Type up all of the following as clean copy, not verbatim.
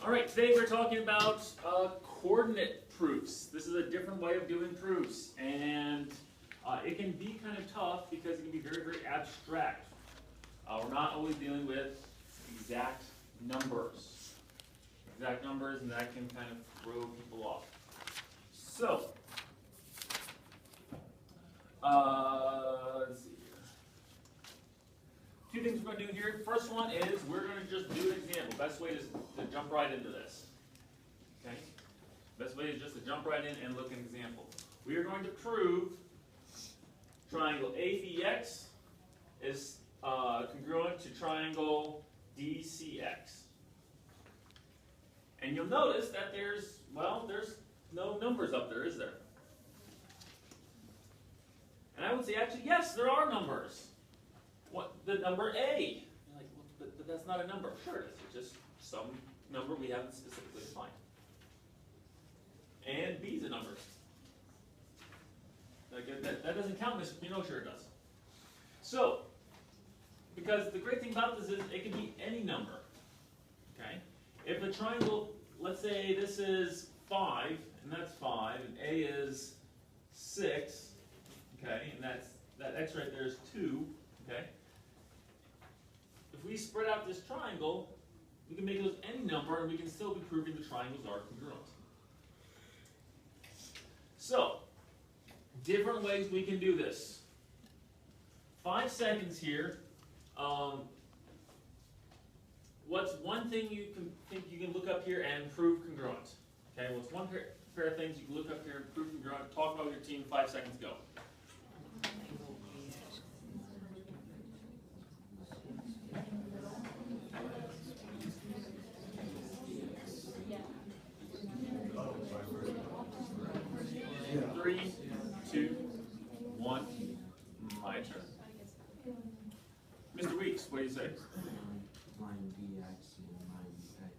All right, today we're talking about coordinate proofs. This is a different way of doing proofs, and it can be kind of tough because it can be very, very abstract. We're not always dealing with exact numbers. And that can kind of throw people off. So, let's see here. Two things we're going to do here. First one is we're going to just do an example. Best way is to jump right into this. Okay? Best way is just to jump right in and look at an example. We are going to prove triangle ABX is congruent to triangle DCX. And you'll notice that there's no numbers up there, is there? And I would say, actually, yes, there are numbers. What, the number A? You're like, well, but that's not a number. Sure it is. It's just some number we haven't specifically defined. And B is a number. That doesn't count, Miss. You know, sure it does. So, because the great thing about this is it can be any number. Okay? If a triangle, let's say this is 5, and that's 5, and A is 6, okay, and that X right there is 2, okay? If we spread out this triangle, we can make those any number, and we can still be proving the triangles are congruent. So, different ways we can do this. 5 seconds here. What's one thing you can think you can look up here and prove congruent? Okay, what's one pair of things you can look up here and prove congruent? Talk about your team. 5 seconds, go. 3, 2, 1. My turn. Mr. Weeks, what do you say? Line dx and line x.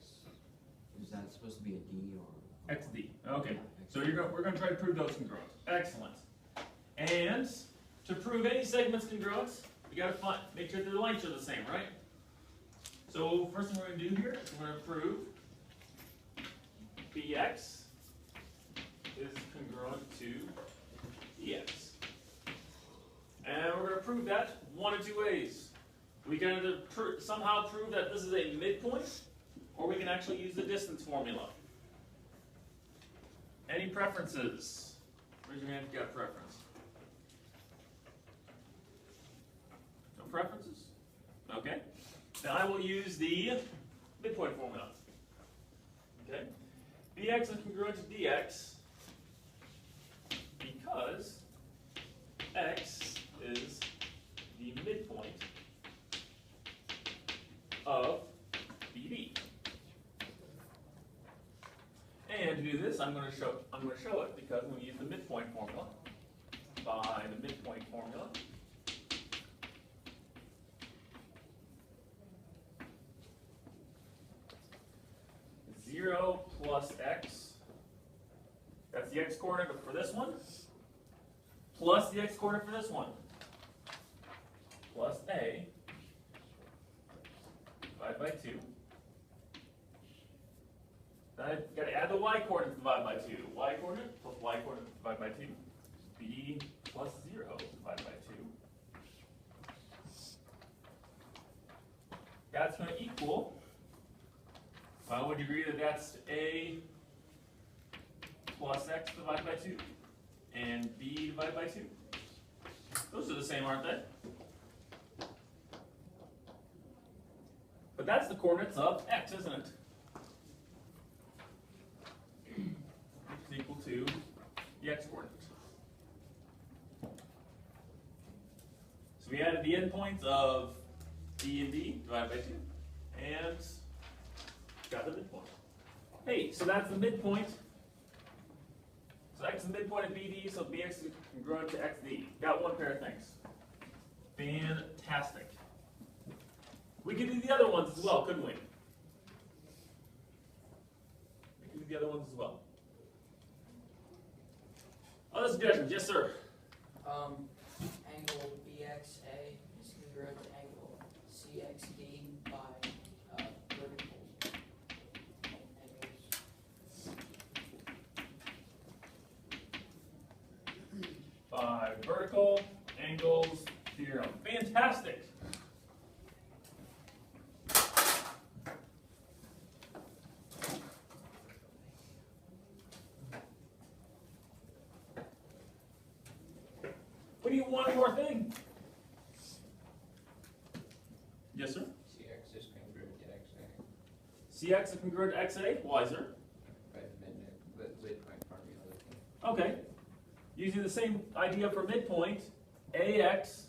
Is that supposed to be a d or? XD. Okay. So we're going to try to prove those congruent. Excellent. And to prove any segment's congruent, we got to make sure that the lengths are the same, right? So first thing we're going to do here is we're going to prove BX is congruent to EX. And we're going to prove that one of two ways. We can either somehow prove that this is a midpoint, or we can actually use the distance formula. Any preferences? Raise your hand if you got a preference. No preferences? Okay. Then I will use the midpoint formula. Okay. BX is congruent to DX because X is the midpoint of BD. And to do this, I'm going to show it because I'm going to use the midpoint formula. By the midpoint formula, zero plus x. That's the x coordinate for this one. Plus the x coordinate for this one. Plus a divided by 2. Then I've got to add the y coordinate divided by 2. Y coordinate plus y coordinate divided by 2. B plus 0 divided by 2. That's going to equal, I would agree that that's a plus x divided by 2. And b divided by 2. Those are the same, aren't they? But that's the coordinates of x, isn't it? Which is equal to the x coordinate. So we added the endpoints of b and d divided by 2. And got the midpoint. Hey, so that's the midpoint. So x is the midpoint of BD, so BX is congruent to XD. Got one pair of things. Fantastic. We could do the other ones as well, couldn't we? We could do the other ones as well. Other suggestions? Yes, sir. Angle BXA is congruent to angle CXD by vertical by vertical angles theorem. Fantastic. What do you want? One more thing? Yes, sir? CX is congruent to XA. CX is congruent to XA. Why, sir? By the midpoint formula. Okay. Using the same idea for midpoint, AX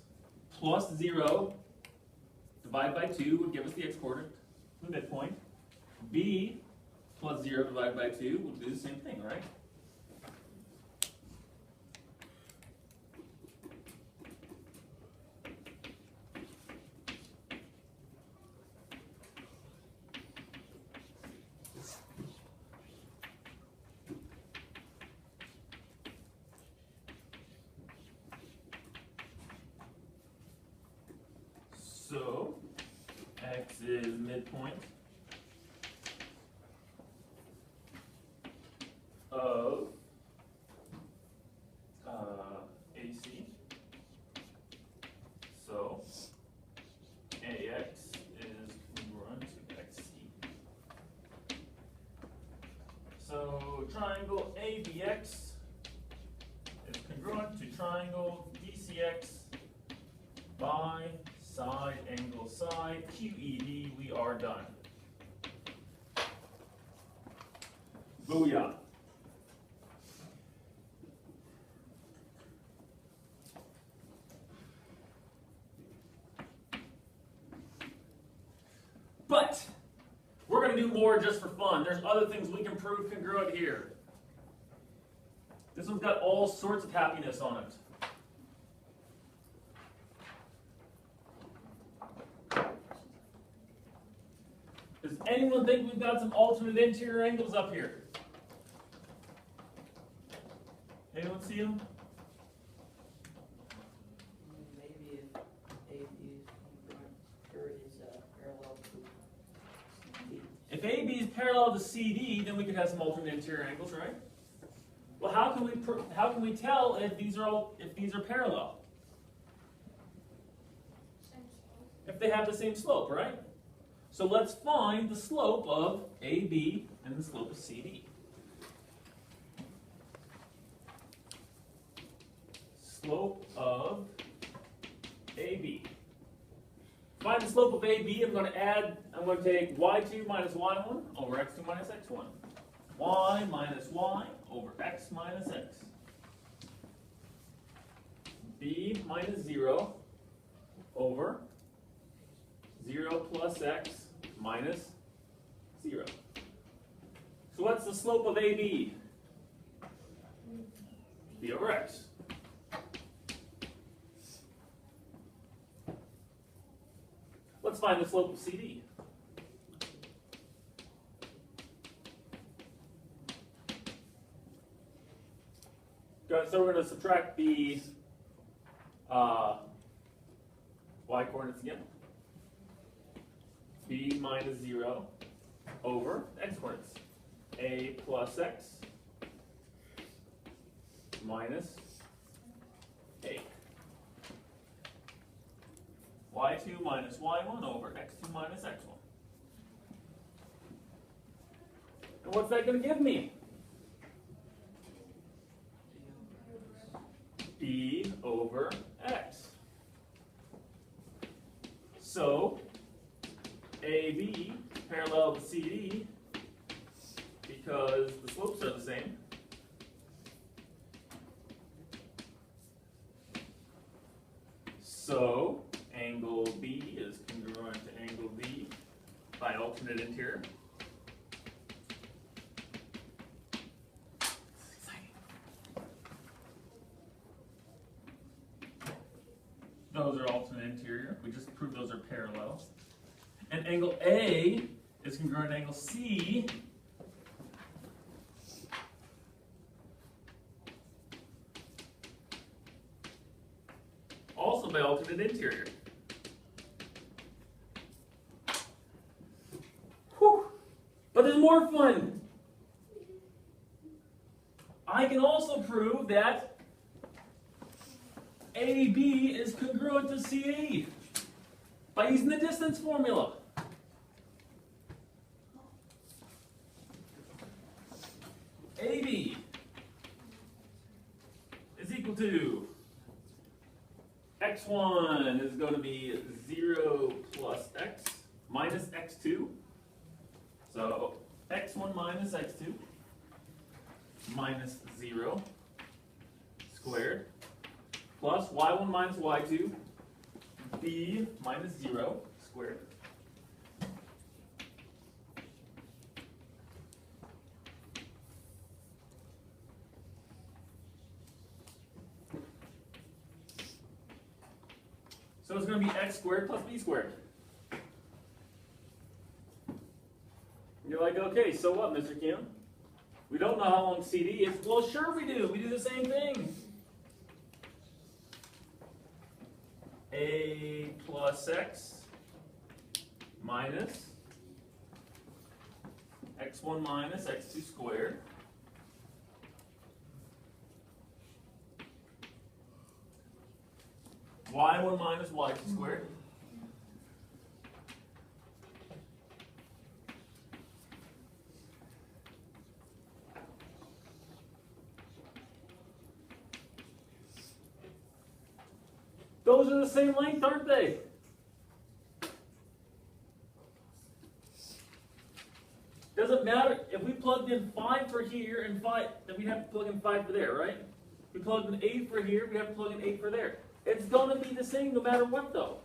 plus 0 divided by 2 would give us the x coordinate for the midpoint. B plus 0 divided by 2 would do the same thing, right? So, x is midpoint of AC. So, AX is congruent to XC. So, triangle ABX is congruent to triangle DCX by side angle side, QED, we are done. Booyah. But we're going to do more just for fun. There's other things we can prove congruent here. This one's got all sorts of happiness on it. Does anyone think we've got some alternate interior angles up here? Anyone see them? Maybe if AB is parallel to CD. If AB is parallel to CD, then we could have some alternate interior angles, right? Well, how can we tell if these are parallel? If they have the same slope, right? So let's find the slope of AB and the slope of CD. Slope of AB. Find the slope of AB, I'm going to take y2 minus y1 over x2 minus x1. Y minus y over x minus x. B minus 0 over 0 plus x minus 0. So what's the slope of AB? B over x. Let's find the slope of CD. Good, so we're going to subtract the y coordinates again. B minus 0 over x coordinates. A plus x minus a. Y2 minus y1 over x2 minus x1. And what's that going to give me? B over x. So, AB parallel to CD, because the slopes are the same. So, angle B is congruent to angle D by alternate interior. Those are alternate interior. We just proved those are parallel. And angle A is congruent to angle C. Also by alternate interior. Whew. But there's more fun. I can also prove that AB is congruent to CD by using the distance formula. AB is equal to x1 is going to be 0 plus x minus x2. So x1 minus x2 minus 0 squared plus y1 minus y2 b minus 0 squared. So it's going to be x squared plus b squared. You're like, okay, so what, Mr. Kim? We don't know how long CD is. Well, sure we do. We do the same thing. A plus x minus x1 minus x2 squared y1 minus y2 squared those are the same length, aren't they? Doesn't matter if we plugged in 5 for here and 5, then we'd have to plug in 5 for there, right? If we plugged in 8 for here, we have to plug in 8 for there. It's going to be the same no matter what, though.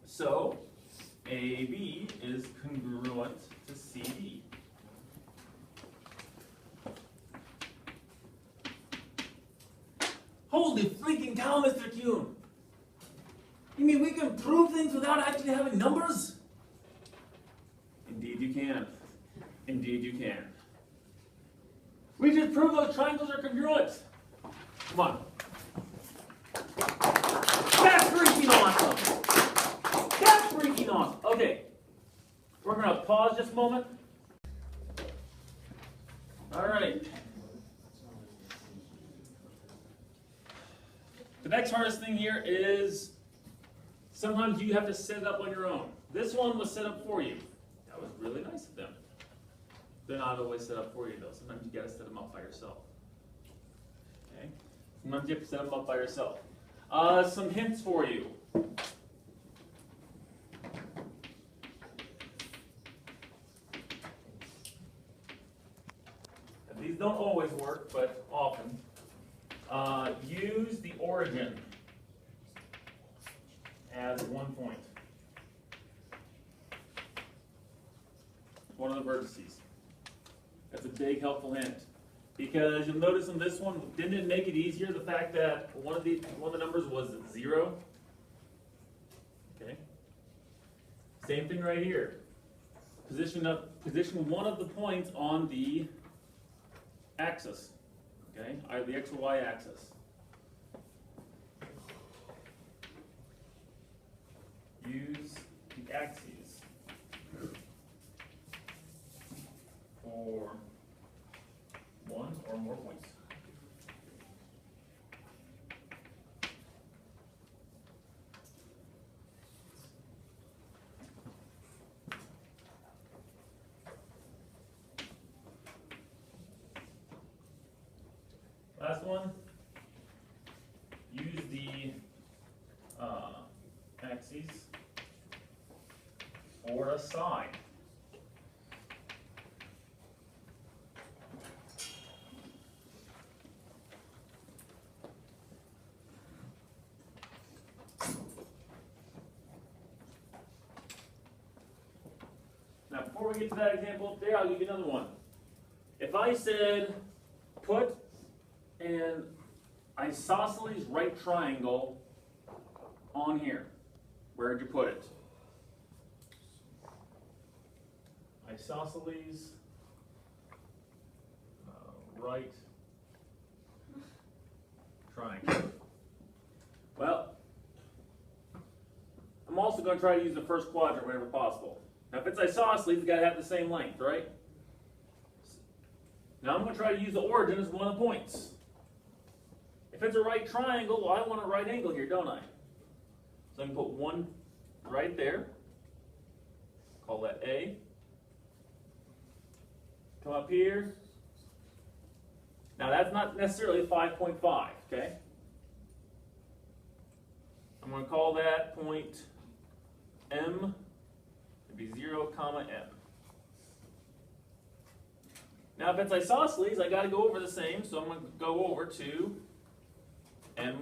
So, AB is congruent to CD. Holy freaking cow, Mr. Kuhne! You mean we can prove things without actually having numbers? Indeed you can. Indeed you can. We just proved those triangles are congruent. Come on. That's freaking awesome! That's freaking awesome! Okay. We're going to pause just a moment. Alright. The next hardest thing here is sometimes you have to set it up on your own. This one was set up for you. That was really nice of them. They're not always set up for you though. Sometimes you gotta set them up by yourself. Okay? Sometimes you have to set them up by yourself. Some hints for you. These don't always work, but often. Use the origin as 1 point. One of the vertices. That's a big helpful hint. Because you'll notice on this one, didn't it make it easier the fact that one of the numbers was 0? Okay. Same thing right here. Position one of the points on the axis. Okay, either the x or y axis. Use the axes for one or more points. Last one, use the axes for a side. Now, before we get to that example, there, I'll give you another one. If I said, put an isosceles right triangle on here, where would you put it? Isosceles right triangle. Well, I'm also going to try to use the first quadrant whenever possible. Now, if it's isosceles, it's got to have the same length, right? Now I'm going to try to use the origin as one of the points. If it's a right triangle, well, I want a right angle here, don't I? So I can put one right there. Call that A. Come up here. Now that's not necessarily 5.5, okay? I'm going to call that point M. It'd be 0, M. Now if it's isosceles, I got to go over the same, so I'm going to go over to M,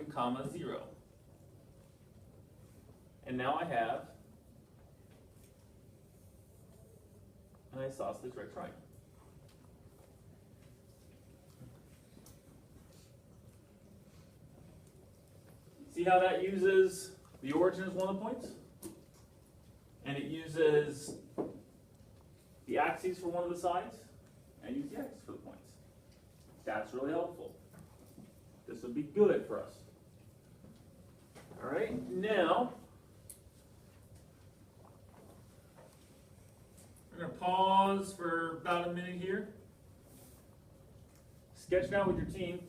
0. And now I have an isosceles right triangle. See how that uses the origin as one of the points? And it uses the axes for one of the sides, and use the axes for the points. That's really helpful. This would be good for us. All right, now we're going to pause for about a minute here. Sketch out with your team.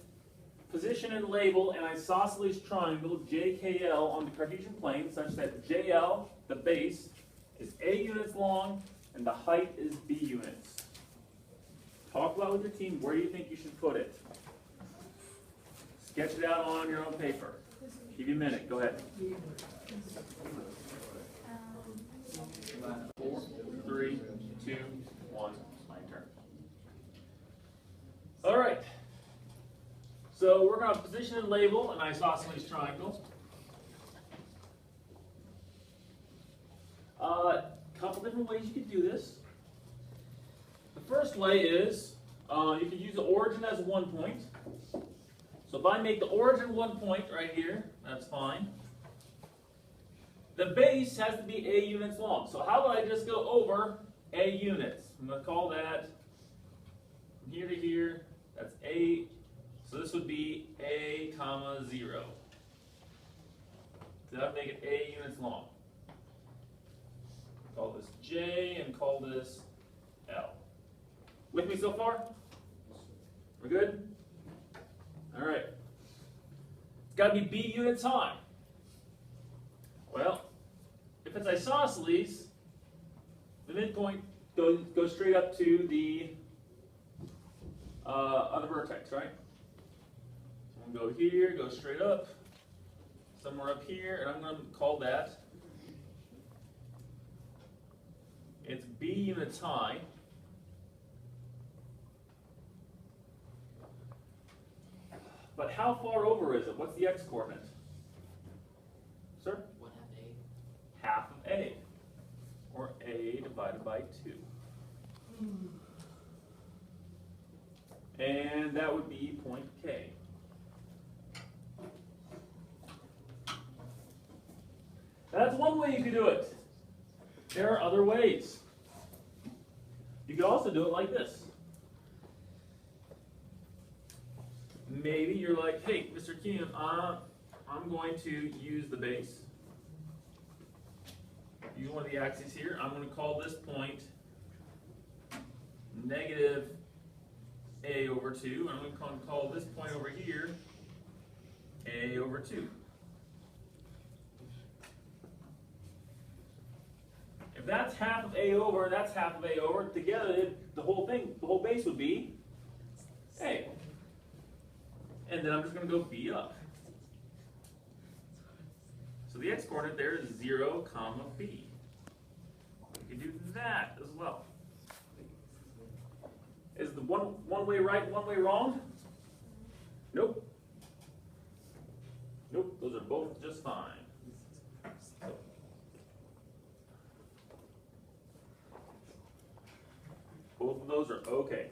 Position and label an isosceles triangle JKL on the Cartesian plane such that JL, the base, is A units long and the height is B units. Talk about with your team where you think you should put it. Sketch it out on your own paper. Give you a minute. Go ahead. 4, 3, 2, 1. My turn. All right. So we're going to position and label an isosceles triangle. A couple different ways you could do this. The first way is you could use the origin as one point. So if I make the origin one point right here, that's fine. The base has to be A units long. So how about I just go over A units? I'm going to call that from here to here, that's A. So this would be A, 0. So that would make it A units long. Call this J and call this L. With me so far? We're good? All right. It's got to be B units high. Well, if it's isosceles, the midpoint goes straight up to the other vertex, right? So I'm going to go here, go straight up, somewhere up here, and I'm going to call that, it's B units high. But how far over is it? What's the x coordinate? Sir? 1/2 Half of A, or A divided by 2. And that would be point K. That's one way you could do it. There are other ways. You could also do it like this. Maybe you're like, hey, Mr. Kuhne, I'm going to use the base. Use one of the axes here. I'm going to call this point negative A over 2. I'm going to call this point over here A over 2. If that's half of A over and that's half of A over, together the whole base would be A. And then I'm just going to go B up. So the x-coordinate there is 0, B. You can do that as well. Is the one way right, one way wrong? Nope. Nope, those are both just fine. Both of those are okay.